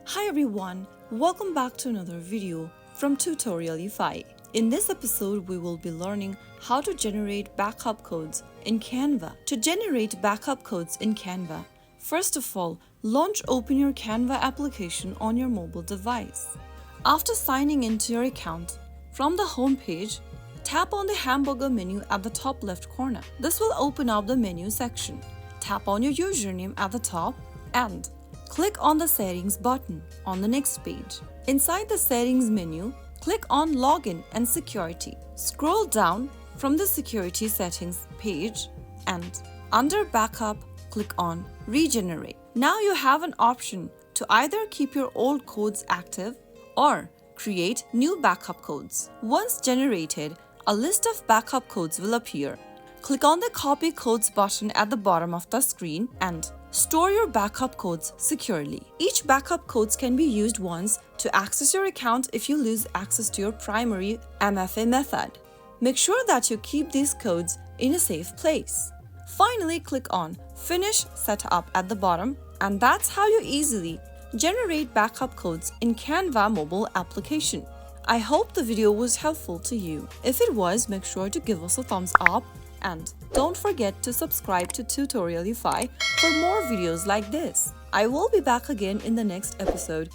Hi everyone, welcome back to another video from Tutorialify. In this episode, we will be learning how to generate backup codes in Canva. To generate backup codes in Canva, first of all, open your Canva application on your mobile device. After signing into your account, from the home page, tap on the hamburger menu at the top left corner. This will open up the menu section. Tap on your username at the top and click on the settings button on the next page. Inside the settings menu, click on login and security. Scroll down from the security settings page and under backup, click on regenerate. Now you have an option to either keep your old codes active or create new backup codes. Once generated, a list of backup codes will appear. Click on the Copy Codes button at the bottom of the screen and store your backup codes securely. Each backup codes can be used once to access your account if you lose access to your primary MFA method. Make sure that you keep these codes in a safe place. Finally, click on Finish Setup at the bottom, and that's how you easily generate backup codes in Canva mobile application. I hope the video was helpful to you. If it was, make sure to give us a thumbs up and don't forget to subscribe to Tutorialify for more videos like this. I will be back again in the next episode.